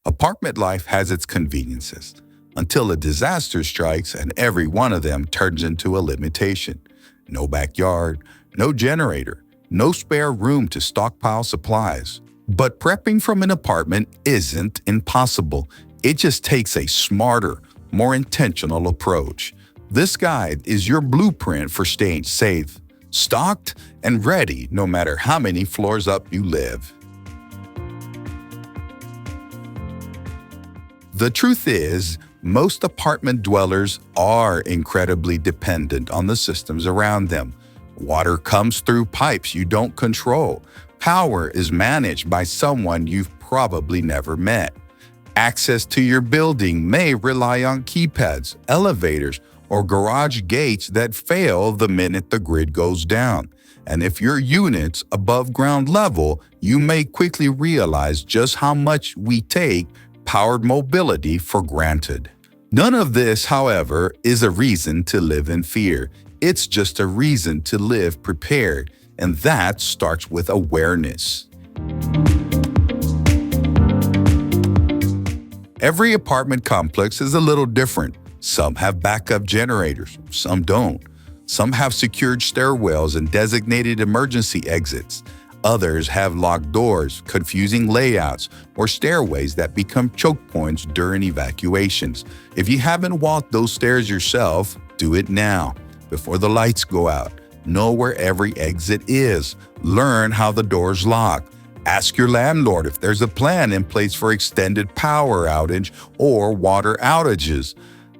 Apartment life has its conveniences until a disaster strikes and every one of them turns into a limitation. No backyard, no generator, no spare room to stockpile supplies. But prepping from an apartment isn't impossible. It just takes a smarter, more intentional approach. This guide is your blueprint for staying safe, stocked, and ready no matter how many floors up you live. The truth is, most apartment dwellers are incredibly dependent on the systems around them. Water comes through pipes you don't control. Power is managed by someone you've probably never met. Access to your building may rely on keypads, elevators, or garage gates that fail the minute the grid goes down. And if your unit's above ground level, you may quickly realize just how much we take powered mobility for granted. None of this, however, is a reason to live in fear. It's just a reason to live prepared, and that starts with awareness. Every apartment complex is a little different. Some have backup generators, some don't. Some have secured stairwells and designated emergency exits. Others have locked doors, confusing layouts, or stairways that become choke points during evacuations. If you haven't walked those stairs yourself, do it now, before the lights go out. Know where every exit is. Learn how the doors lock. Ask your landlord if there's a plan in place for extended power outage or water outages.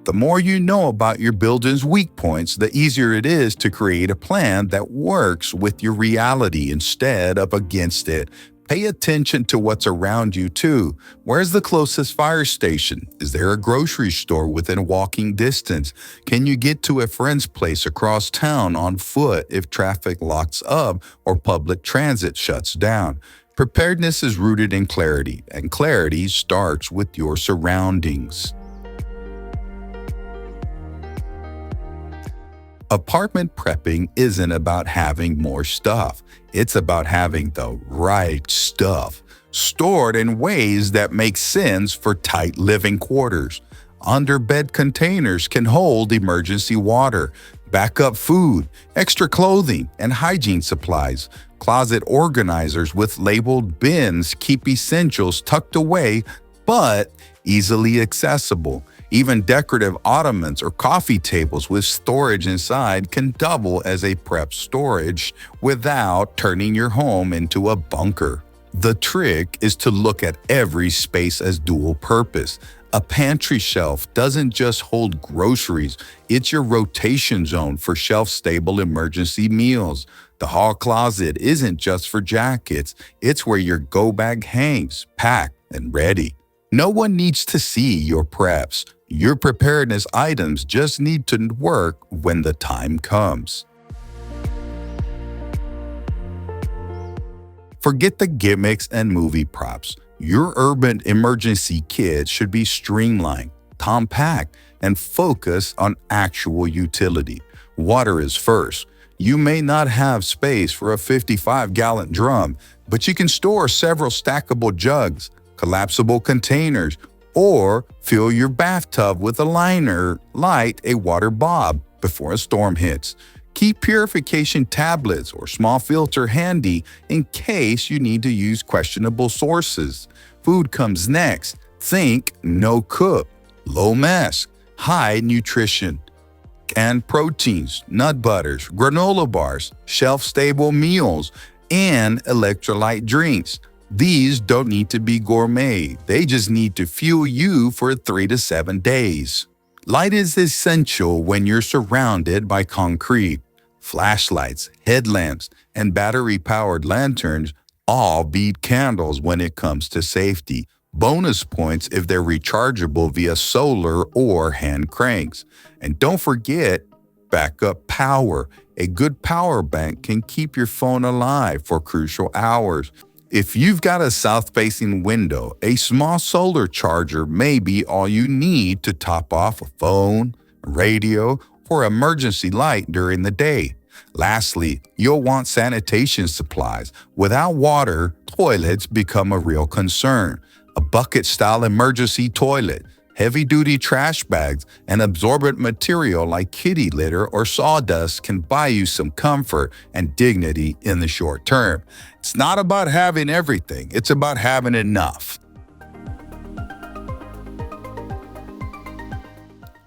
The more you know about your building's weak points, the easier it is to create a plan that works with your reality instead of against it. Pay attention to what's around you too. Where's the closest fire station? Is there a grocery store within walking distance? Can you get to a friend's place across town on foot if traffic locks up or public transit shuts down? Preparedness is rooted in clarity, and clarity starts with your surroundings. Apartment prepping isn't about having more stuff. It's about having the right stuff, stored in ways that make sense for tight living quarters. Underbed containers can hold emergency water, backup food, extra clothing, and hygiene supplies. Closet organizers with labeled bins keep essentials tucked away but easily accessible. Even decorative ottomans or coffee tables with storage inside can double as a prep storage without turning your home into a bunker. The trick is to look at every space as dual purpose. A pantry shelf doesn't just hold groceries, it's your rotation zone for shelf-stable emergency meals. The hall closet isn't just for jackets, it's where your go-bag hangs, packed and ready. No one needs to see your preps. Your preparedness items just need to work when the time comes. Forget the gimmicks and movie props. Your urban emergency kit should be streamlined, compact, and focus on actual utility. Water is first. You may not have space for a 55-gallon drum, but you can store several stackable jugs, collapsible containers, or fill your bathtub with a liner, light a water bob before a storm hits. Keep purification tablets or small filter handy in case you need to use questionable sources. Food comes next. Think no cook, low mess, high nutrition. Canned proteins, nut butters, granola bars, shelf-stable meals, and electrolyte drinks. These don't need to be gourmet. They just need to fuel you for 3 to 7 days. Light is essential when you're surrounded by concrete. Flashlights, headlamps, and battery-powered lanterns all beat candles when it comes to safety. Bonus points if they're rechargeable via solar or hand cranks. And don't forget backup power. A good power bank can keep your phone alive for crucial hours. If you've got a south-facing window, a small solar charger may be all you need to top off a phone, radio, or emergency light during the day. Lastly, you'll want sanitation supplies. Without water, toilets become a real concern. a bucket-style emergency toilet, heavy-duty trash bags, and absorbent material like kitty litter or sawdust can buy you some comfort and dignity in the short term. It's not about having everything, it's about having enough.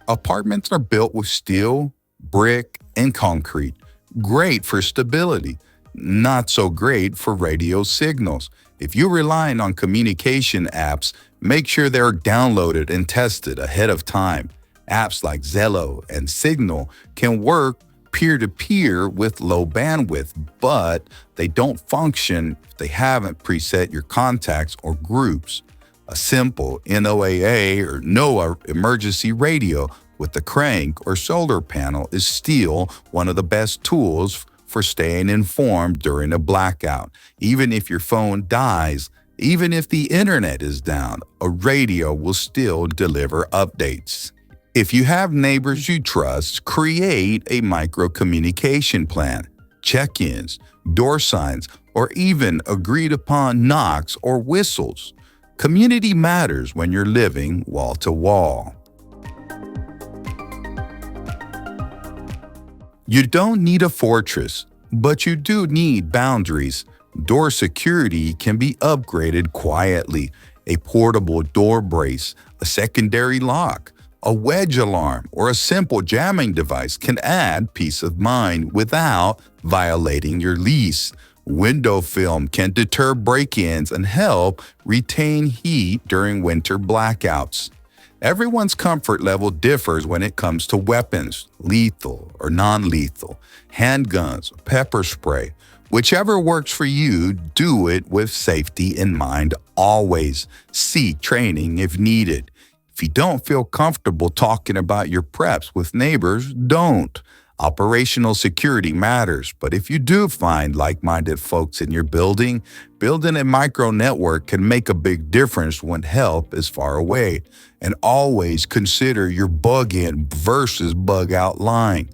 Apartments are built with steel, brick, and concrete. Great for stability, not so great for radio signals. If you're relying on communication apps, make sure they're downloaded and tested ahead of time. Apps like Zello and Signal can work peer-to-peer with low bandwidth, but they don't function if they haven't preset your contacts or groups. A simple NOAA or NOAA emergency radio with a crank or solar panel is still one of the best tools for staying informed during a blackout. Even if your phone dies, even if the internet is down, a radio will still deliver updates. If you have neighbors you trust, create a micro-communication plan. Check-ins, door signs, or even agreed-upon knocks or whistles. Community matters when you're living wall to wall. You don't need a fortress, but you do need boundaries. Door security can be upgraded quietly. A portable door brace, a secondary lock, a wedge alarm, or a simple jamming device can add peace of mind without violating your lease. Window film can deter break-ins and help retain heat during winter blackouts. Everyone's comfort level differs when it comes to weapons, lethal or non-lethal, handguns, pepper spray. Whichever works for you, do it with safety in mind always. Seek training if needed. If you don't feel comfortable talking about your preps with neighbors, don't. Operational security matters, but if you do find like-minded folks in your building, building a micro-network can make a big difference when help is far away. And always consider your bug-in versus bug-out line.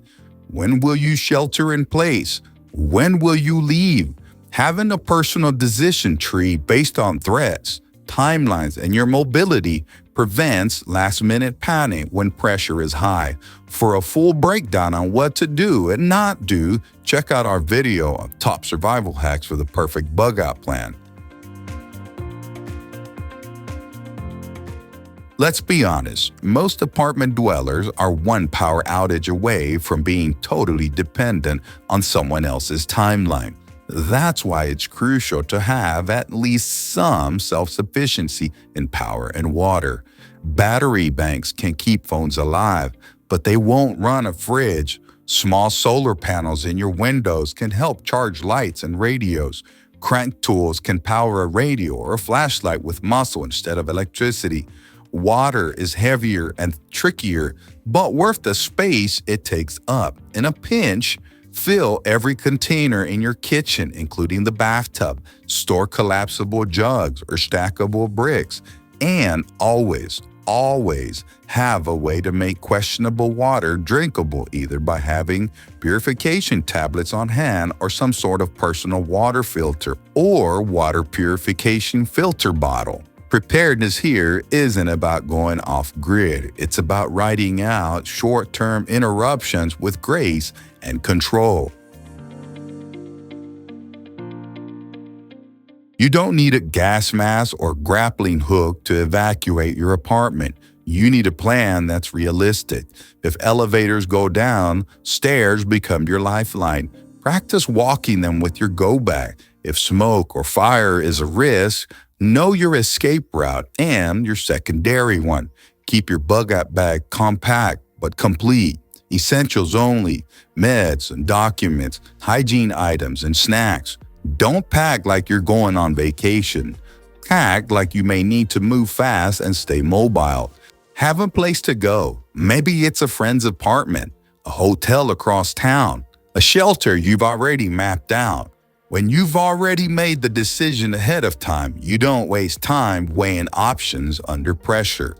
When will you shelter in place? When will you leave? Having a personal decision tree based on threats, timelines, and your mobility prevents last-minute panic when pressure is high. For a full breakdown on what to do and not do, check out our video of top survival hacks for the perfect bug-out plan. Let's be honest, most apartment dwellers are one power outage away from being totally dependent on someone else's timeline. That's why it's crucial to have at least some self-sufficiency in power and water. Battery banks can keep phones alive, but they won't run a fridge. Small solar panels in your windows can help charge lights and radios. Crank tools can power a radio or a flashlight with muscle instead of electricity. Water is heavier and trickier, but worth the space it takes up. In a pinch, fill every container in your kitchen, including the bathtub. Store collapsible jugs or stackable bricks. And always have a way to make questionable water drinkable, either by having purification tablets on hand or some sort of personal water filter or water purification filter bottle. Preparedness here isn't about going off-grid. It's about riding out short-term interruptions with grace and control. You don't need a gas mask or grappling hook to evacuate your apartment. You need a plan that's realistic. If elevators go down, stairs become your lifeline. Practice walking them with your go-bag. If smoke or fire is a risk, know your escape route and your secondary one. Keep your bug-out bag compact but complete. Essentials only, meds and documents, hygiene items and snacks. Don't pack like you're going on vacation. Pack like you may need to move fast and stay mobile. Have a place to go. Maybe it's a friend's apartment, a hotel across town, a shelter you've already mapped out. When you've already made the decision ahead of time, you don't waste time weighing options under pressure.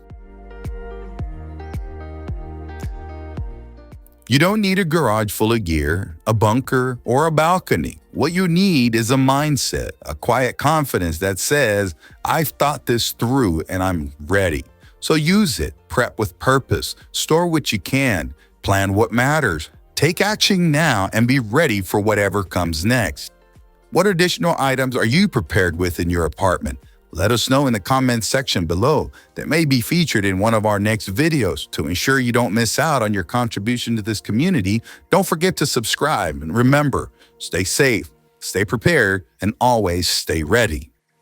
You don't need a garage full of gear, a bunker, or a balcony. What you need is a mindset, a quiet confidence that says, I've thought this through and I'm ready. So use it, prep with purpose, store what you can, plan what matters, take action now, and be ready for whatever comes next. What additional items are you prepared with in your apartment? Let us know in the comments section below that may be featured in one of our next videos. To ensure you don't miss out on your contribution to this community, don't forget to subscribe. And remember, stay safe, stay prepared, and always stay ready.